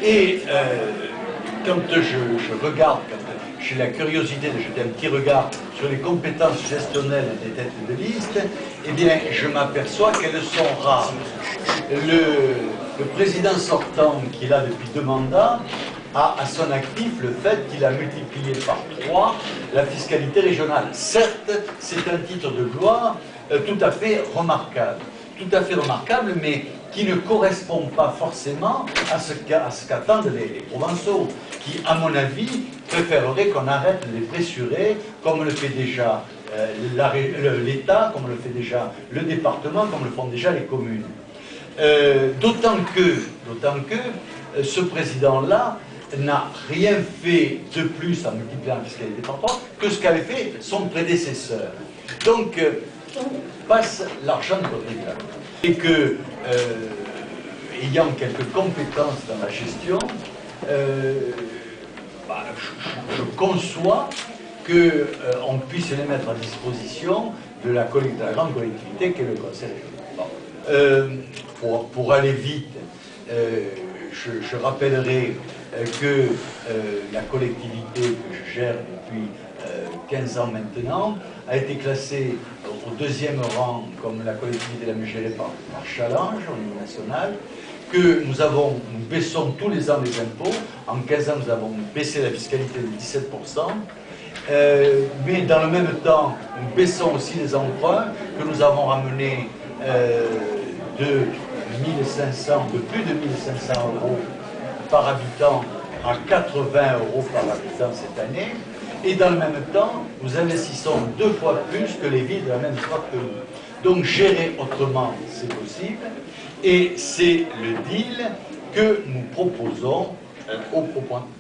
Et quand je regarde, quand j'ai la curiosité de jeter un petit regard sur les compétences gestionnelles des têtes de liste, eh bien, je m'aperçois qu'elles sont rares. Le président sortant, qui est là depuis 2 mandats, a à son actif le fait qu'il a multiplié par 3 la fiscalité régionale. Certes, c'est un titre de gloire tout à fait remarquable, mais qui ne correspond pas forcément à ce qu'attendent les Provençaux, qui, à mon avis, préféreraient qu'on arrête de les pressurer, comme le fait déjà l'État, comme le fait déjà le département, comme le font déjà les communes. D'autant que ce président-là n'a rien fait de plus en multipliant la fiscalité par 3 que ce qu'avait fait son prédécesseur. Donc, passe l'argent de contribuable. Et que, ayant quelques compétences dans la gestion, je conçois qu'on puisse les mettre à disposition de la grande collectivité qu'est le Conseil régional. Bon. Pour aller vite, je rappellerai que la collectivité que je gère depuis 15 ans maintenant a été classée au 2e rang comme la collectivité la mieux gérée par Challenge au niveau national, que nous baissons tous les ans les impôts. En 15 ans, nous avons baissé la fiscalité de 17%, mais dans le même temps, nous baissons aussi les emprunts, que nous avons ramenés de plus de 1500 euros par habitant à 80 euros par habitant cette année. Et dans le même temps, nous investissons 2 fois plus que les villes de la même sorte que nous. Donc gérer autrement, c'est possible. Et c'est le deal que nous proposons aux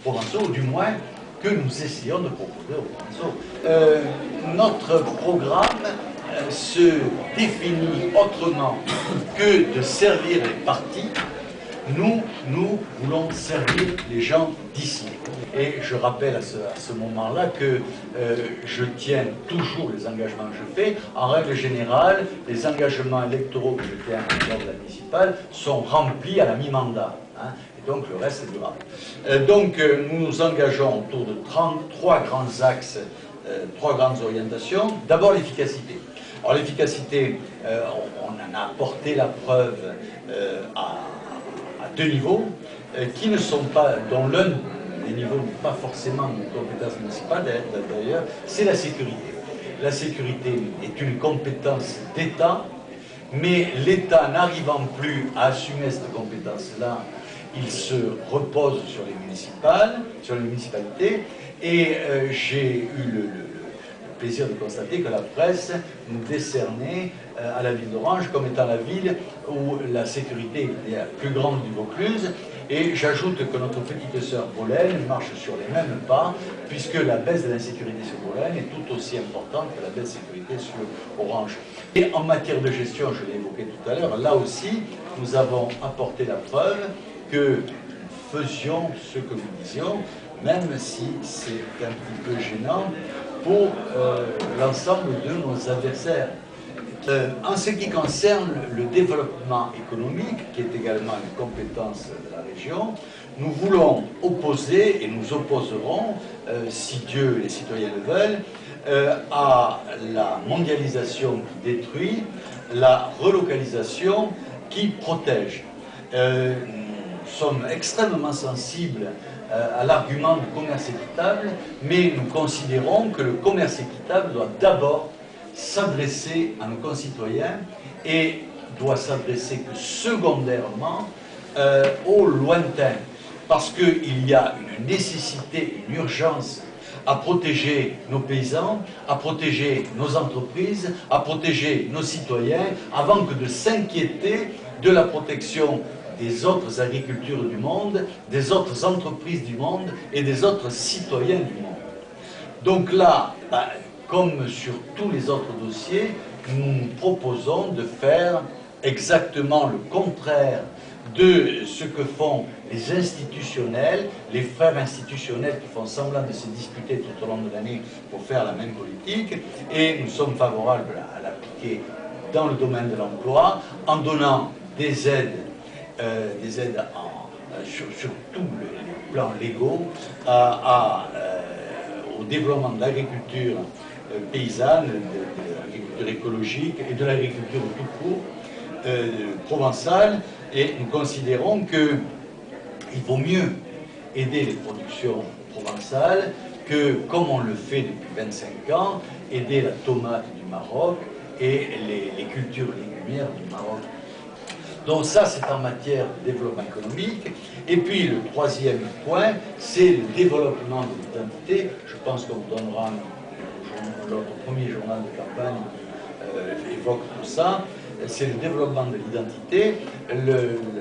Provençaux, ou du moins que nous essayons de proposer aux Provençaux. Notre programme se définit autrement que de servir les partis. Nous voulons servir les gens d'ici. Et je rappelle à ce moment-là que je tiens toujours les engagements que je fais. En règle générale, les engagements électoraux que je tiens en dehors de la municipale sont remplis à la mi-mandat. Hein, et donc le reste est durable. Donc nous nous engageons autour de 3 grands axes, 3 grandes orientations. D'abord l'efficacité. Alors l'efficacité, on en a apporté la preuve à 2 niveaux, qui ne sont pas, dont l'un des niveaux n'est pas forcément une compétence municipale d'ailleurs, c'est la sécurité. La sécurité est une compétence d'État, mais l'État n'arrivant plus à assumer cette compétence-là, il se repose sur les municipalités, et j'ai eu le plaisir de constater que la presse nous décernait à la ville d'Orange comme étant la ville où la sécurité est la plus grande du Vaucluse. Et j'ajoute que notre petite sœur Bolène marche sur les mêmes pas, puisque la baisse de l'insécurité sur Bolène est tout aussi importante que la baisse de sécurité sur Orange. Et en matière de gestion, je l'ai évoqué tout à l'heure, là aussi, nous avons apporté la preuve que nous faisions ce que nous disions, même si c'est un petit peu gênant pour l'ensemble de nos adversaires. En ce qui concerne le développement économique, qui est également une compétence de la région, nous voulons opposer, et nous opposerons, si Dieu et les citoyens le veulent, à la mondialisation qui détruit, la relocalisation qui protège. Nous sommes extrêmement sensibles à l'argument du commerce équitable, mais nous considérons que le commerce équitable doit d'abord s'adresser à nos concitoyens et doit s'adresser que secondairement aux lointains, parce qu'il y a une nécessité, une urgence à protéger nos paysans, à protéger nos entreprises, à protéger nos citoyens, avant que de s'inquiéter de la protection des autres agricultures du monde, des autres entreprises du monde et des autres citoyens du monde. Donc là, comme sur tous les autres dossiers, nous proposons de faire exactement le contraire de ce que font les institutionnels, les frères institutionnels qui font semblant de se disputer tout au long de l'année pour faire la même politique, et nous sommes favorables à l'appliquer dans le domaine de l'emploi en donnant des aides sur tous les plans légaux au développement de l'agriculture paysanne, de l'agriculture écologique et de l'agriculture tout court provençale. Et nous considérons qu'il vaut mieux aider les productions provençales que, comme on le fait depuis 25 ans, aider la tomate du Maroc et les cultures légumières du Maroc. Donc ça, c'est en matière de développement économique. Et puis le troisième point, c'est le développement de l'identité. Je pense qu'on donnera notre premier journal de campagne évoque tout ça. C'est le développement de l'identité.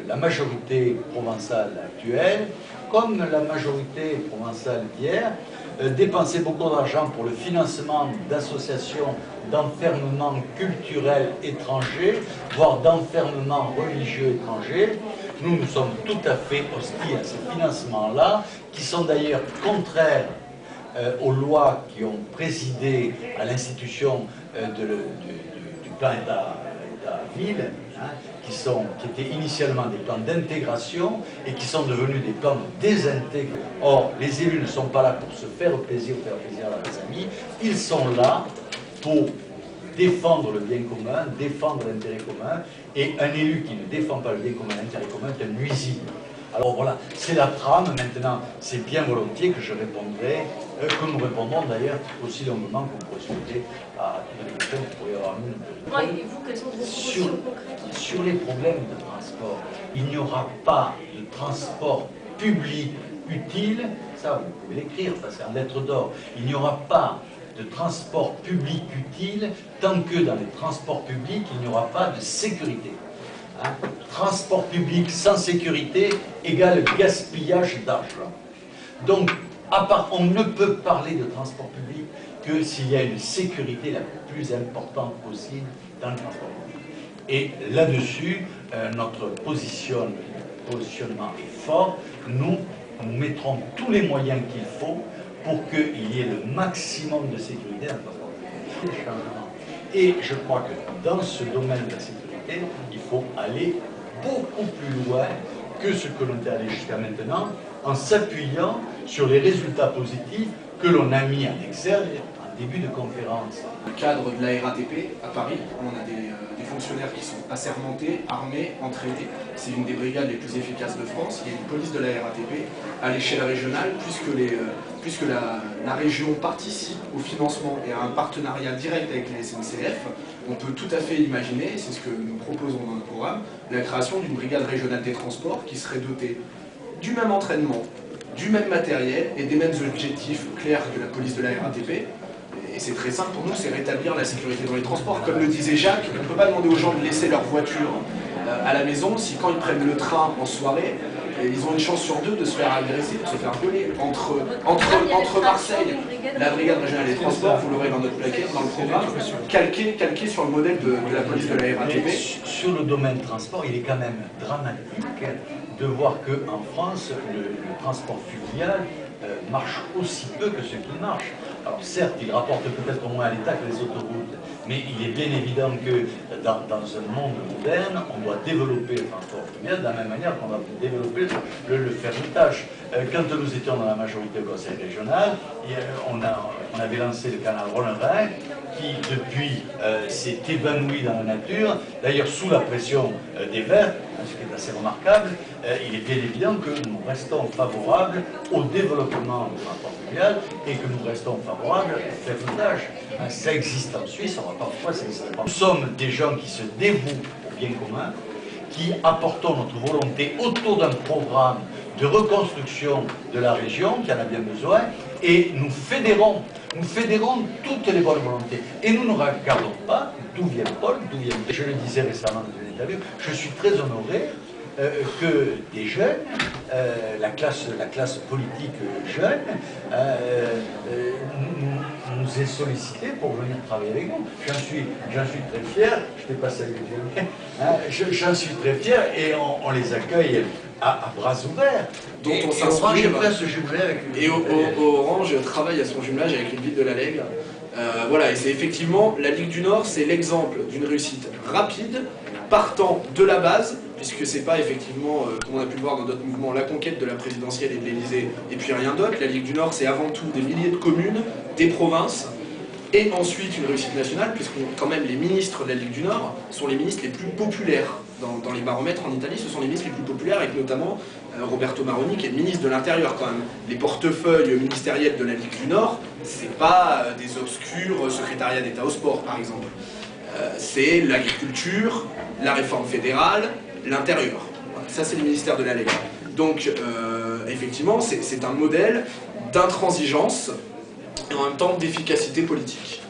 La majorité provençale actuelle, comme la majorité provençale d'hier, dépensait beaucoup d'argent pour le financement d'associations d'enfermement culturel étranger, voire d'enfermement religieux étranger. Nous sommes tout à fait hostiles à ces financements-là, qui sont d'ailleurs contraires aux lois qui ont présidé à l'institution du plan État-ville, qui étaient initialement des plans d'intégration et qui sont devenus des plans de désintégration. Or, les élus ne sont pas là pour se faire plaisir à leurs amis, ils sont là pour défendre le bien commun, défendre l'intérêt commun, et un élu qui ne défend pas le bien commun, l'intérêt commun, est un nuisible. Alors voilà, c'est la trame. Maintenant, c'est bien volontiers que je répondrai, que nous répondrons d'ailleurs aussi longuement qu'on pourrait souhaiter à toutes les questions qu'il pourrait y avoir une. Et vous, quelles sont vos propositions concrètes? Sur les problèmes de transport, il n'y aura pas de transport public utile, ça vous pouvez l'écrire, ça c'est en lettres d'or, il n'y aura pas de transport public utile tant que dans les transports publics, il n'y aura pas de sécurité. Transport public sans sécurité égale gaspillage d'argent. Donc, on ne peut parler de transport public que s'il y a une sécurité la plus importante possible dans le transport public. Et là-dessus, notre positionnement est fort. Nous mettrons tous les moyens qu'il faut pour qu'il y ait le maximum de sécurité dans le transport public. Et je crois que dans ce domaine de la sécurité, il faut aller beaucoup plus loin que ce que l'on est allé jusqu'à maintenant, en s'appuyant sur les résultats positifs que l'on a mis en exergue en début de conférence. Dans le cadre de la RATP à Paris, on a des fonctionnaires qui sont assermentés, armés, entraînés. C'est une des brigades les plus efficaces de France. Il y a une police de la RATP à l'échelle régionale, puisque la région participe au financement et à un partenariat direct avec les SNCF. On peut tout à fait imaginer, c'est ce que nous proposons dans notre programme, la création d'une brigade régionale des transports qui serait dotée du même entraînement, du même matériel et des mêmes objectifs clairs que la police de la RATP. Et c'est très simple pour nous, c'est rétablir la sécurité dans les transports. Comme le disait Jacques, on ne peut pas demander aux gens de laisser leur voiture à la maison si quand ils prennent le train en soirée, ils ont une chance sur deux de se faire agresser, de se faire voler. Entre Marseille, la brigade régionale des transports, vous l'aurez dans notre plaquette, dans le programme, calqué sur le modèle de la police de la RATP. Sur le domaine transport, il est quand même dramatique de voir qu'en France, le transport fluvial marche aussi peu que ce qui marche. Alors certes, il rapporte peut-être moins à l'État que les autoroutes, mais il est bien évident que dans un monde moderne, on doit développer le transport fluvial de la même manière qu'on doit développer le ferroutage. Quand nous étions dans la majorité au Conseil régional, on avait lancé le canal Rhône-Rhin, qui depuis s'est évanoui dans la nature, d'ailleurs sous la pression des Verts, ce qui est assez remarquable. Il est bien évident que nous restons favorables au développement du transport fluvial et que nous restons favorables au ferroutage. Ça existe en Suisse, on ne va pas pourquoi ça n'existe pas. Nous sommes des gens qui se dévouent au bien commun, qui apportons notre volonté autour d'un programme de reconstruction de la région qui en a bien besoin, et nous fédérons toutes les bonnes volontés. Et nous ne regardons pas d'où vient Paul, d'où vient... Je le disais récemment dans une interview, je suis très honoré que des jeunes, la classe politique jeune, nous ait sollicité pour venir travailler avec nous. J'en suis très fier, je t'ai pas salué, j'en suis très fier et on les accueille à bras ouverts. Dont on s'inspire. Et Orange travaille à son jumelage avec une ville de la Lègue. Voilà, et c'est effectivement, la Ligue du Nord, c'est l'exemple d'une réussite rapide, partant de la base, puisque c'est pas effectivement, comme on a pu le voir dans d'autres mouvements, la conquête de la présidentielle et de l'Élysée, et puis rien d'autre. La Ligue du Nord, c'est avant tout des milliers de communes, des provinces, et ensuite une réussite nationale, puisque quand même les ministres de la Ligue du Nord sont les ministres les plus populaires. Dans les baromètres en Italie, ce sont les ministres les plus populaires, avec notamment Roberto Maroni, qui est le ministre de l'Intérieur quand même. Les portefeuilles ministériels de la Ligue du Nord, c'est pas des obscurs secrétariats d'État au sport, par exemple. C'est l'agriculture, la réforme fédérale, l'intérieur. Voilà, ça, c'est le ministère de la Lega. Donc, effectivement, c'est un modèle d'intransigeance et en même temps d'efficacité politique.